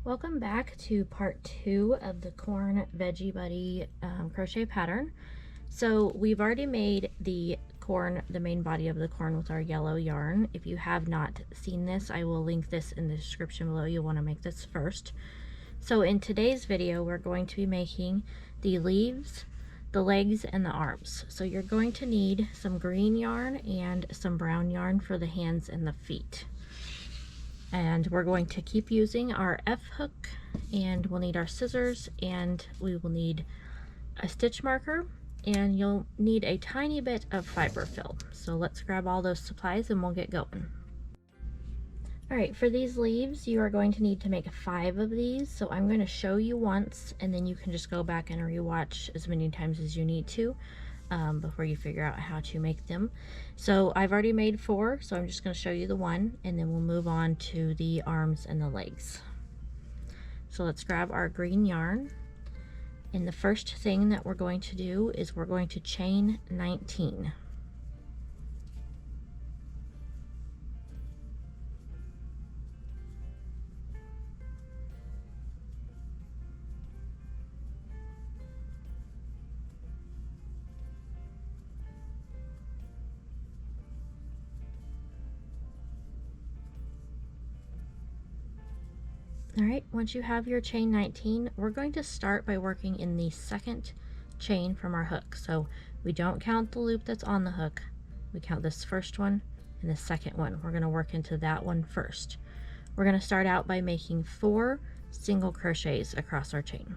Welcome back to part 2 of the Corn Veggie Buddy crochet pattern. So we've already made the corn, the main body of the corn with our yellow yarn. If you have not seen this, I will link this in the description below. You'll want to make this first. So in today's video, we're going to be making the leaves, the legs, and the arms. So you're going to need some green yarn and some brown yarn for the hands and the feet. And we're going to keep using our F hook, and we'll need our scissors, and we will need a stitch marker, and you'll need a tiny bit of fiber fill. So let's grab all those supplies and we'll get going. Alright, for these leaves you are going to need to make 5 of these, so I'm going to show you once and then you can just go back and rewatch as many times as you need to before you figure out how to make them. So I've already made 4, so I'm just going to show you the one, and then we'll move on to the arms and the legs. So let's grab our green yarn, and the first thing that we're going to do is we're going to chain 19. Alright, once you have your chain 19, we're going to start by working in the second chain from our hook. So we don't count the loop that's on the hook, we count this first one and the second one. We're going to work into that one first. We're going to start out by making 4 single crochets across our chain.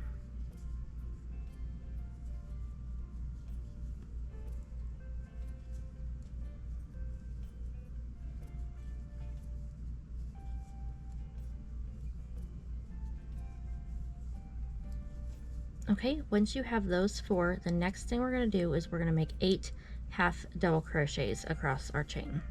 Okay, once you have those 4, the next thing we're going to do is we're going to make 8 half double crochets across our chain.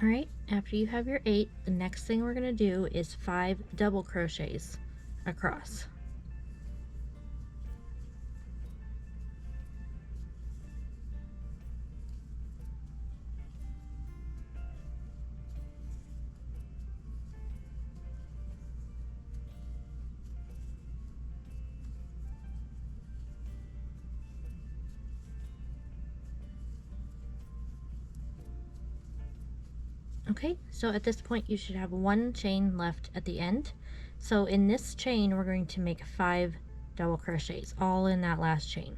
Alright, after you have your 8, the next thing we're going to do is 5 double crochets across. Okay, so at this point you should have 1 chain left at the end. So in this chain we're going to make 5 double crochets, all in that last chain.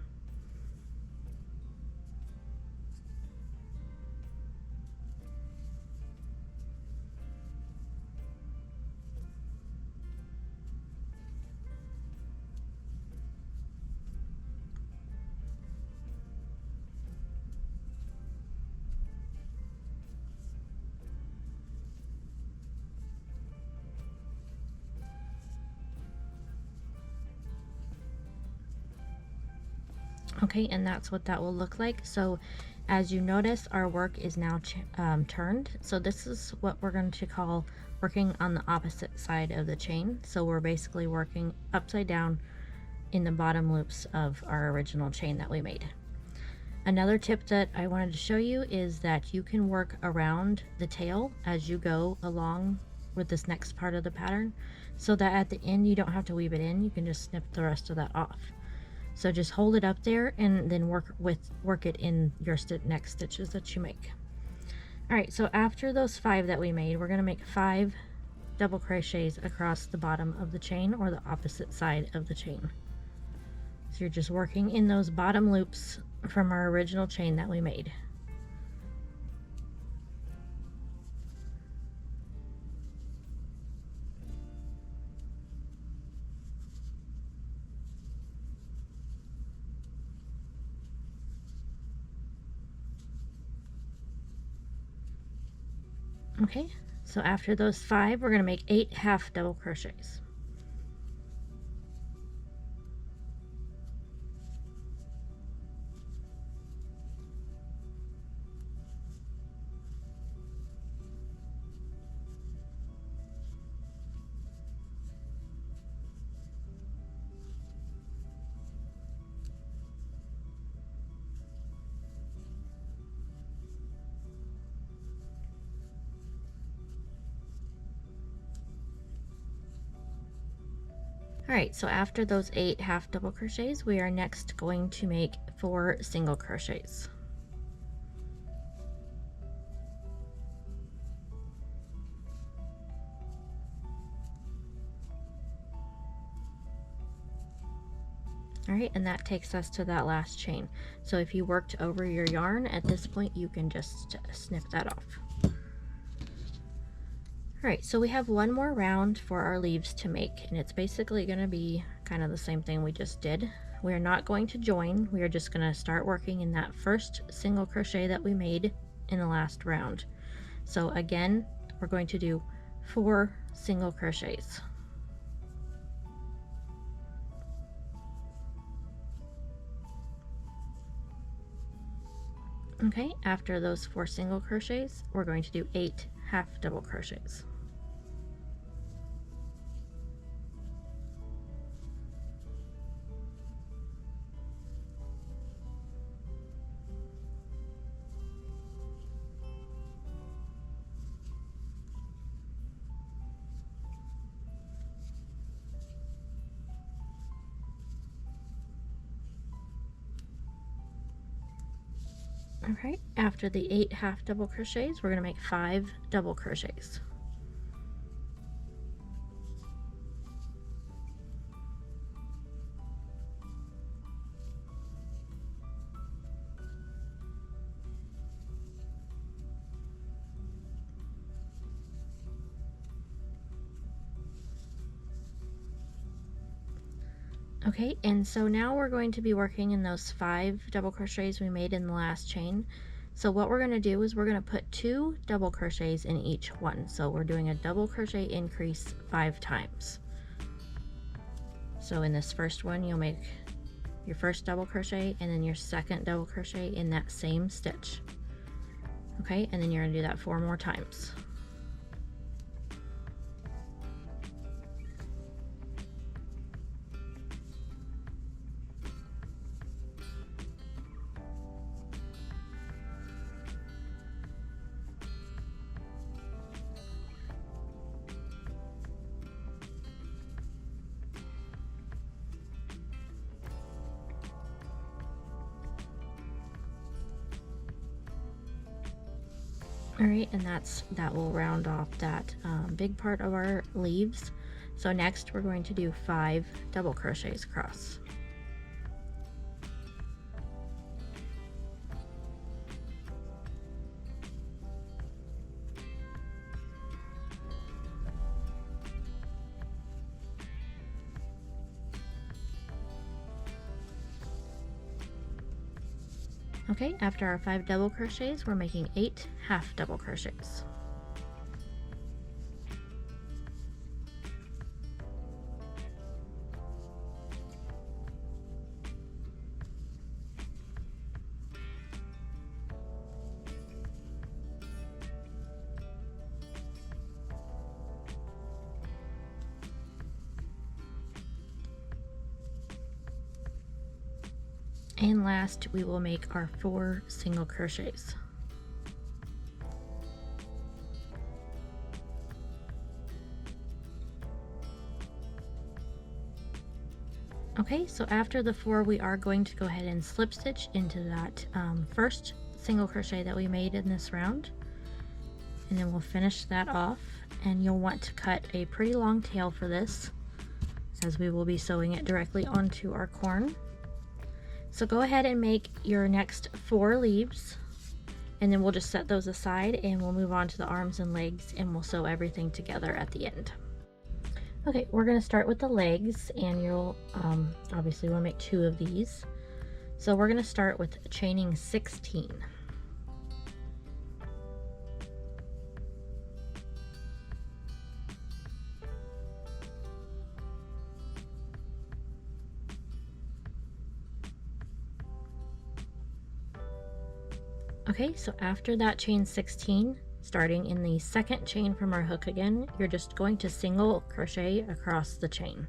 Okay, and that's what that will look like. So as you notice, our work is now turned. So this is what we're going to call working on the opposite side of the chain. So we're basically working upside down in the bottom loops of our original chain that we made. Another tip that I wanted to show you is that you can work around the tail as you go along with this next part of the pattern, so that at the end you don't have to weave it in, you can just snip the rest of that off. So just hold it up there and then work it in your next stitches that you make. Alright, so after those 5 that we made, we're going to make 5 double crochets across the bottom of the chain, or the opposite side of the chain. So you're just working in those bottom loops from our original chain that we made. Okay, so after those 5, we're going to make 8 half double crochets. Alright, so after those 8 half double crochets, we are next going to make 4 single crochets. Alright, and that takes us to that last chain. So if you worked over your yarn, at this point you can just snip that off. Alright, so we have one more round for our leaves to make, and it's basically going to be kind of the same thing we just did. We are not going to join, we are just going to start working in that first single crochet that we made in the last round. So again, we're going to do 4 single crochets. Okay, after those 4 single crochets, we're going to do 8 half double crochets. Alright, after the 8 half double crochets, we're going to make 5 double crochets. Okay, and so now we're going to be working in those 5 double crochets we made in the last chain. So what we're going to do is we're going to put 2 double crochets in each one. So we're doing a double crochet increase 5 times. So in this first one, you'll make your first double crochet and then your second double crochet in that same stitch. Okay, and then you're going to do that 4 more times. Alright, and that will round off that big part of our leaves. So next we're going to do 5 double crochets across. Okay, after our 5 double crochets, we're making 8 half double crochets. And last, we will make our 4 single crochets. Okay, so after the 4, we are going to go ahead and slip stitch into that first single crochet that we made in this round. And then we'll finish that off, and you'll want to cut a pretty long tail for this, as we will be sewing it directly onto our corn. So go ahead and make your next 4 leaves, and then we'll just set those aside and we'll move on to the arms and legs, and we'll sew everything together at the end. Okay, we're going to start with the legs, and you'll obviously want to make 2 of these. So we're going to start with chaining 16. Okay, so after that chain 16, starting in the second chain from our hook again, you're just going to single crochet across the chain.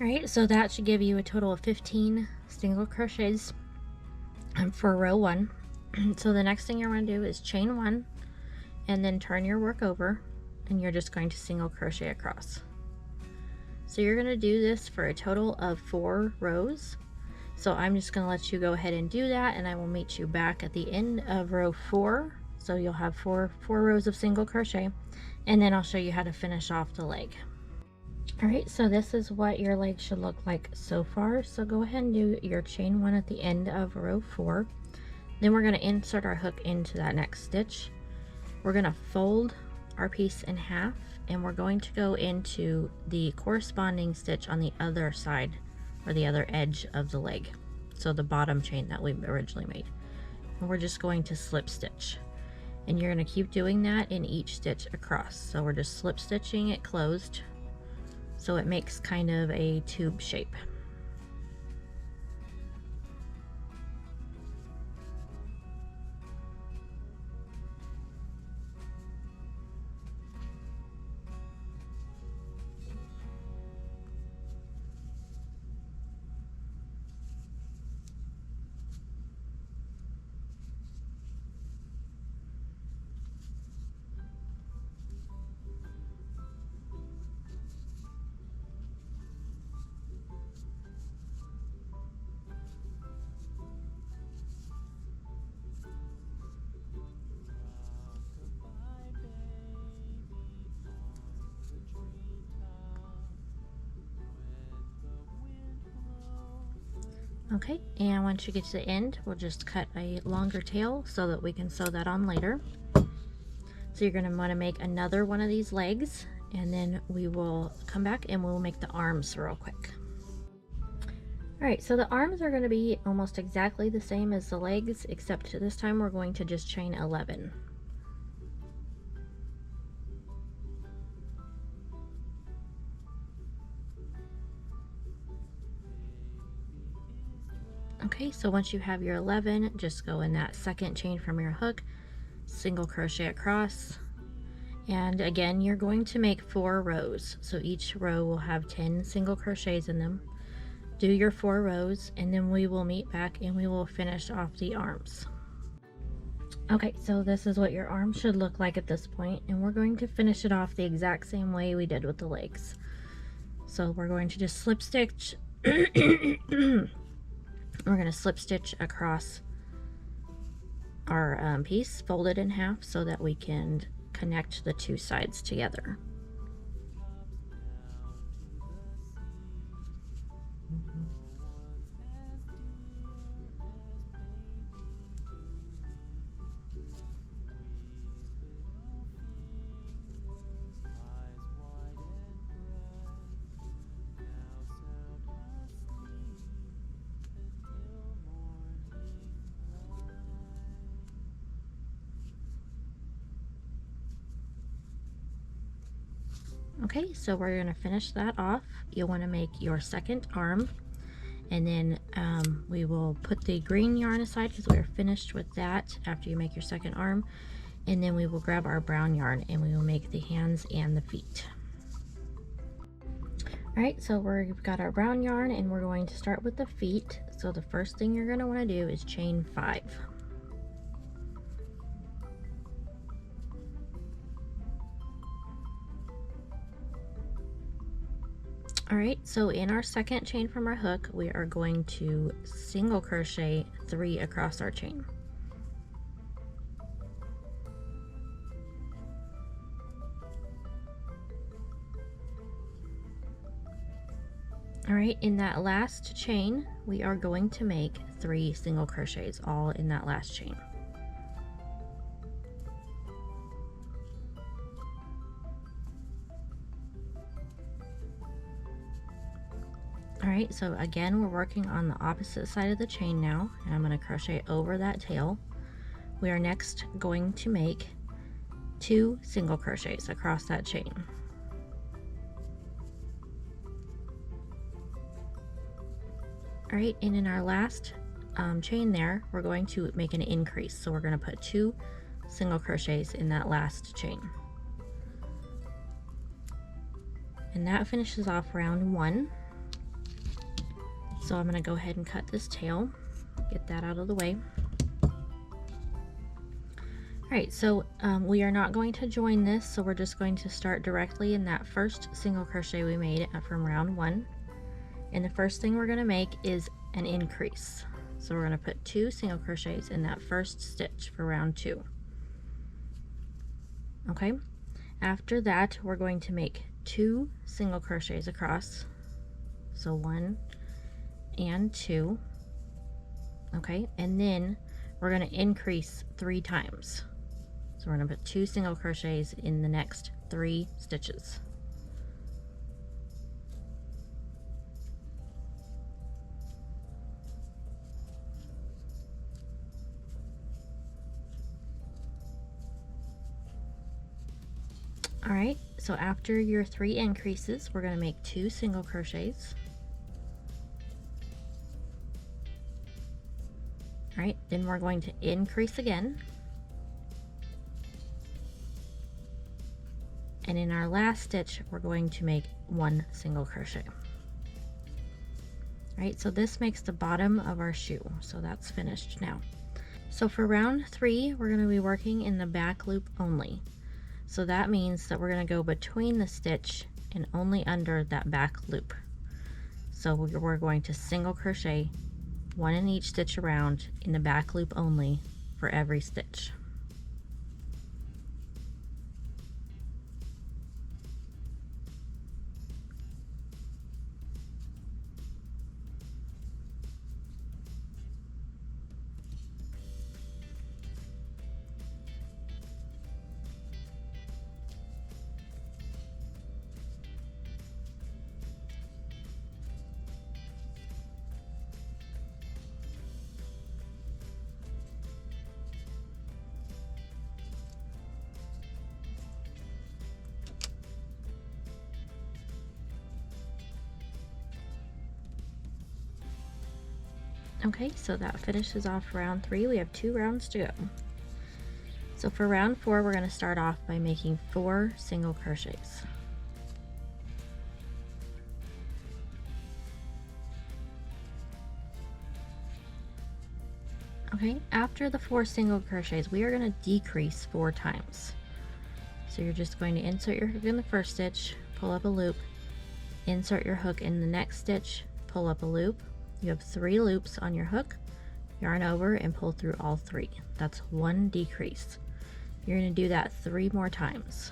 Alright, so that should give you a total of 15 single crochets for row 1. So the next thing you're going to do is chain 1 and then turn your work over, and you're just going to single crochet across. So you're going to do this for a total of 4 rows. So I'm just going to let you go ahead and do that, and I will meet you back at the end of row 4. So you'll have four rows of single crochet, and then I'll show you how to finish off the leg. Alright, so this is what your leg should look like so far. So go ahead and do your chain 1 at the end of row 4. Then we're going to insert our hook into that next stitch. We're going to fold our piece in half, and we're going to go into the corresponding stitch on the other side, or the other edge of the leg. So the bottom chain that we originally made. And we're just going to slip stitch. And you're going to keep doing that in each stitch across. So we're just slip stitching it closed, so it makes kind of a tube shape. Okay, and once you get to the end, we'll just cut a longer tail so that we can sew that on later. So you're going to want to make another one of these legs, and then we will come back and we'll make the arms real quick. Alright, so the arms are going to be almost exactly the same as the legs, except this time we're going to just chain 11. Okay, so once you have your 11, just go in that second chain from your hook, single crochet across, and again you're going to make 4 rows. So each row will have 10 single crochets in them. Do your 4 rows, and then we will meet back and we will finish off the arms. Okay, so this is what your arm should look like at this point, and we're going to finish it off the exact same way we did with the legs. So we're going to just slip stitch we're going to slip stitch across our piece, fold it in half so that we can connect the 2 sides together. Okay, so we're going to finish that off. You'll want to make your second arm, and then we will put the green yarn aside because we're finished with that after you make your second arm, and then we will grab our brown yarn and we will make the hands and the feet. Alright, so we've got our brown yarn and we're going to start with the feet. So the first thing you're going to want to do is chain 5. All right, so in our second chain from our hook, we are going to single crochet 3 across our chain. All right, in that last chain, we are going to make 3 single crochets all in that last chain. All right, so again, we're working on the opposite side of the chain now, and I'm going to crochet over that tail. We are next going to make 2 single crochets across that chain. All right, and in our last chain there, we're going to make an increase. So we're going to put 2 single crochets in that last chain. And that finishes off round 1. So I'm going to go ahead and cut this tail, get that out of the way. All right, so we are not going to join this, so we're just going to start directly in that first single crochet we made from round 1. And the first thing we're going to make is an increase. So we're going to put 2 single crochets in that first stitch for round 2. Okay, after that we're going to make 2 single crochets across, so 1 and 2. Okay, and then we're going to increase 3 times. So we're going to put 2 single crochets in the next 3 stitches. All right, so after your 3 increases, we're going to make 2 single crochets. All right, then we're going to increase again. And in our last stitch, we're going to make 1 single crochet. All right, so this makes the bottom of our shoe. So that's finished now. So for round 3, we're going to be working in the back loop only. So that means that we're going to go between the stitch and only under that back loop. So we're going to single crochet 1 in each stitch around in the back loop only for every stitch. Okay, so that finishes off round 3. We have 2 rounds to go. So for round 4, we're going to start off by making 4 single crochets. Okay, after the 4 single crochets, we are going to decrease 4 times. So you're just going to insert your hook in the first stitch, pull up a loop, insert your hook in the next stitch, pull up a loop. You have 3 loops on your hook, yarn over and pull through all 3. That's 1 decrease. You're going to do that 3 more times.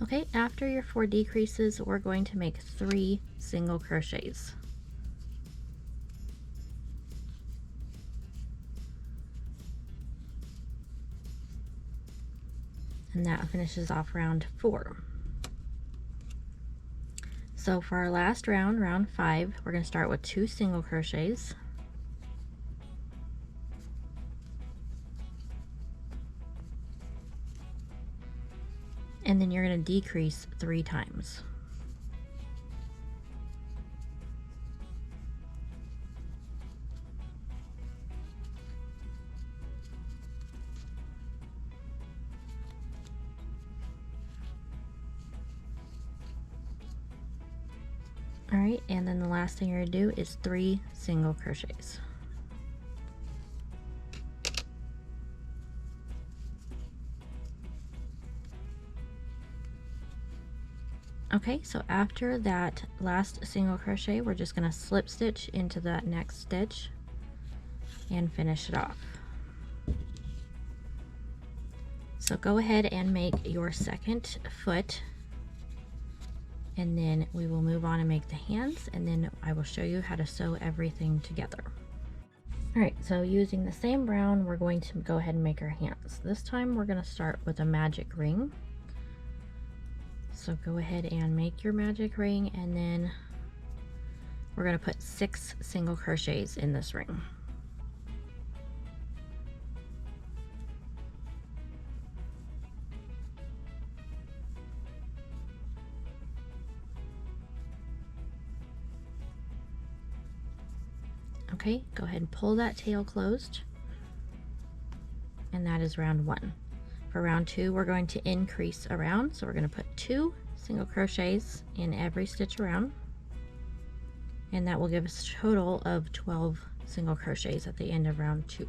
Okay, after your 4 decreases, we're going to make 3 single crochets. And that finishes off round 4. So for our last round, round 5, we're going to start with 2 single crochets. And then you're going to decrease 3 times. All right, and then the last thing you're gonna do is 3 single crochets. Okay, so after that last single crochet, we're just gonna slip stitch into that next stitch and finish it off. So go ahead and make your second foot, and then we will move on and make the hands, and then I will show you how to sew everything together. All right, so using the same brown, we're going to go ahead and make our hands. This time we're going to start with a magic ring. So go ahead and make your magic ring, and then we're going to put 6 single crochets in this ring. Okay, go ahead and pull that tail closed, and that is round 1. For round 2, we're going to increase around, so we're going to put 2 single crochets in every stitch around, and that will give us a total of 12 single crochets at the end of round 2.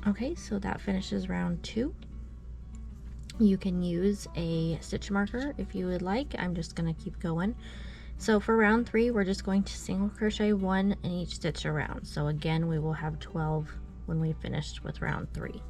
Okay, so that finishes round 2. You can use a stitch marker if you would like. I'm just going to keep going. So for round 3, we're just going to single crochet 1 in each stitch around. So again, we will have 12 when we finished with round 3.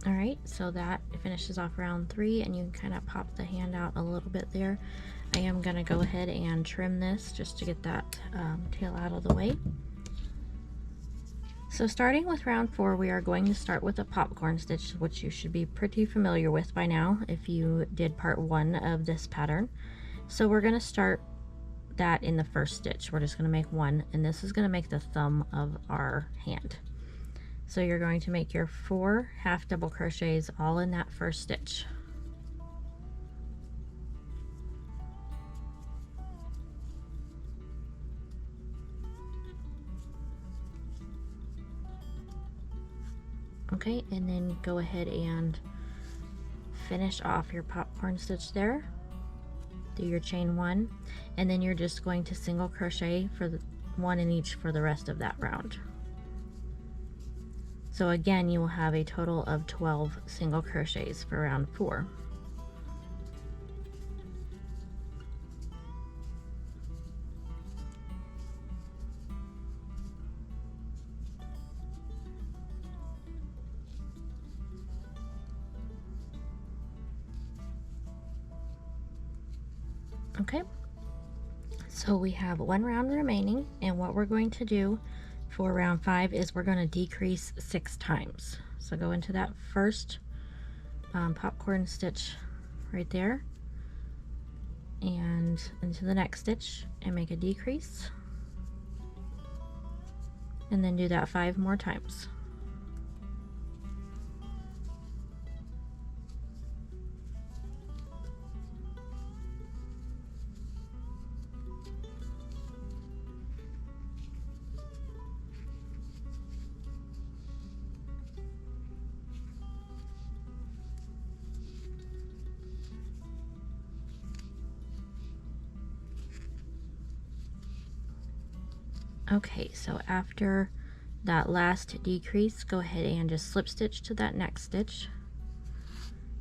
All right, so that finishes off round 3, and you can kind of pop the hand out a little bit there. I am going to go ahead and trim this just to get that tail out of the way. So starting with round 4, we are going to start with a popcorn stitch, which you should be pretty familiar with by now if you did part 1 of this pattern. So we're going to start that in the first stitch. We're just going to make 1, and this is going to make the thumb of our hand. So you're going to make your 4 half double crochets all in that first stitch. Okay, and then go ahead and finish off your popcorn stitch there. Do your chain 1, and then you're just going to single crochet for the 1 in each for the rest of that round. So again, you will have a total of 12 single crochets for round 4. Okay, so we have 1 round remaining, and what we're going to do for round 5 is we're going to decrease 6 times. So go into that first popcorn stitch right there, and into the next stitch and make a decrease, and then do that 5 more times. Okay, so after that last decrease, go ahead and just slip stitch to that next stitch,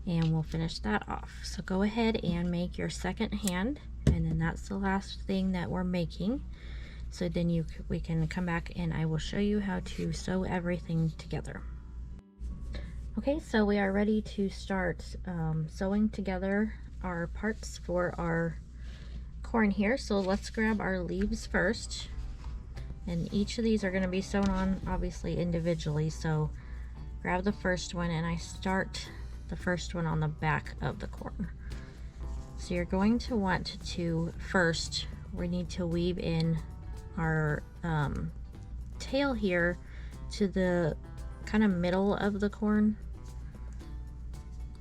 and we'll finish that off. So go ahead and make your second hand, and then that's the last thing that we're making. So then we can come back and I will show you how to sew everything together. Okay, so we are ready to start sewing together our parts for our corn here. So let's grab our leaves first, and each of these are going to be sewn on obviously individually. So grab the first one, and I start the first one on the back of the corn. So you're going to want to first, we need to weave in our tail here to the kind of middle of the corn,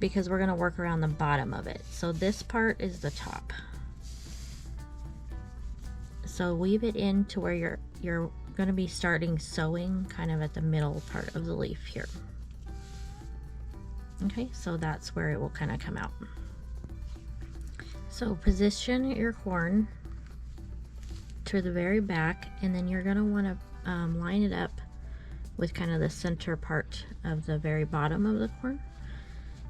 because we're going to work around the bottom of it. So this part is the top. So weave it in to where you're going to be starting sewing kind of at the middle part of the leaf here. Okay, so that's where it will kind of come out. So position your corn to the very back, and then you're going to want to line it up with kind of the center part of the very bottom of the corn.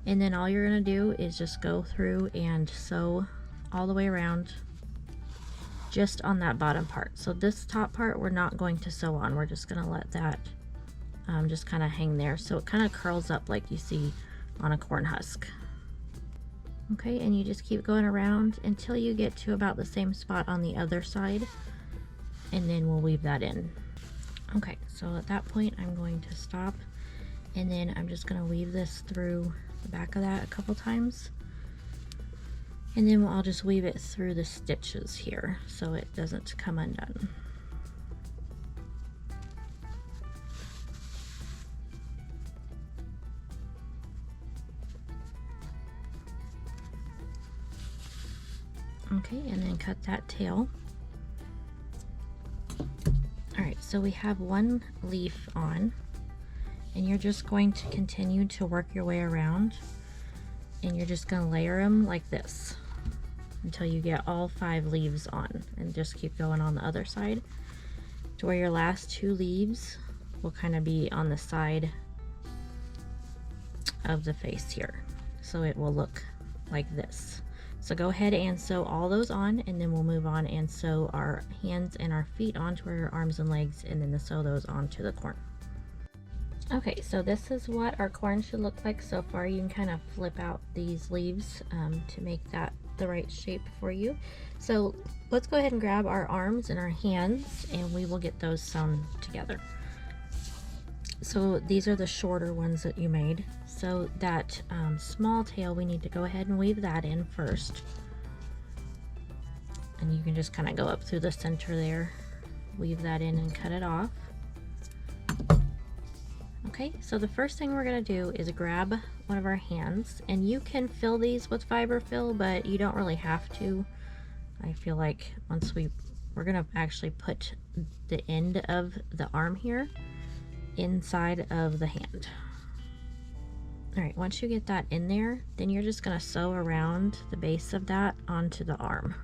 And then all you're going to do is just go through and sew all the way around just on that bottom part. So this top part we're not going to sew on, we're just going to let that just kind of hang there, so it kind of curls up like you see on a corn husk. Okay, and you just keep going around until you get to about the same spot on the other side, and then we'll weave that in. Okay, so at that point I'm going to stop, and then I'm just going to weave this through the back of that a couple times, and then I'll just weave it through the stitches here so it doesn't come undone. Okay, and then cut that tail. Alright, so we have one leaf on, and you're just going to continue to work your way around, and you're just going to layer them like this until you get all 5 leaves on, and just keep going on the other side to where your last 2 leaves will kind of be on the side of the face here, so it will look like this. So go ahead and sew all those on, and then we'll move on and sew our hands and our feet onto our arms and legs, and then sew those onto the corn. Okay, so this is what our corn should look like so far. You can kind of flip out these leaves to make that the right shape for you. So let's go ahead and grab our arms and our hands, and we will get those sewn together. So these are the shorter ones that you made. So that small tail, we need to go ahead and weave that in first. And you can just kind of go up through the center there, weave that in and cut it off. Okay, so the first thing we're going to do is grab one of our hands, and you can fill these with fiber fill, but you don't really have to. I feel like once we're going to actually put the end of the arm here inside of the hand. Alright, once you get that in there, then you're just going to sew around the base of that onto the arm.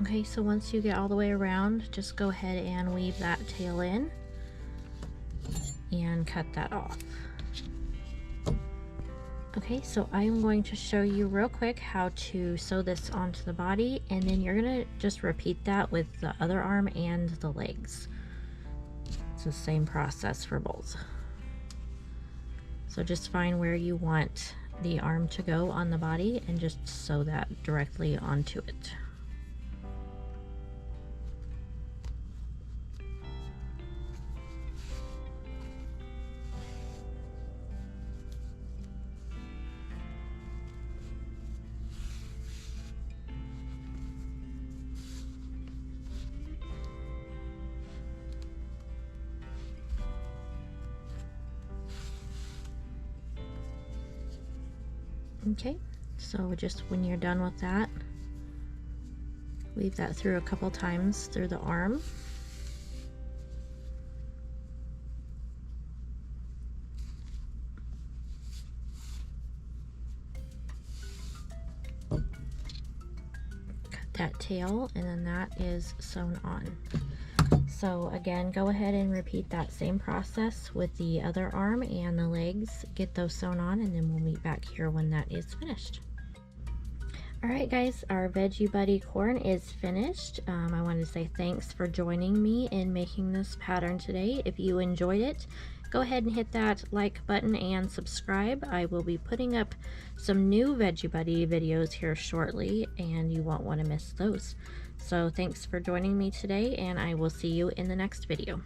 Okay, so once you get all the way around, just go ahead and weave that tail in and cut that off. Okay, so I'm going to show you real quick how to sew this onto the body, and then you're going to just repeat that with the other arm and the legs. It's the same process for both. So just find where you want the arm to go on the body and just sew that directly onto it. Okay, so just when you're done with that, Weave that through a couple times through the arm. Cut that tail, and then that is sewn on. So again, go ahead and repeat that same process with the other arm and the legs. Get those sewn on, and then we'll meet back here when that is finished. Alright guys, our Veggie Buddy corn is finished. I wanted to say thanks for joining me in making this pattern today. If you enjoyed it, go ahead and hit that like button and subscribe. I will be putting up some new Veggie Buddy videos here shortly, and you won't want to miss those. So thanks for joining me today, and I will see you in the next video.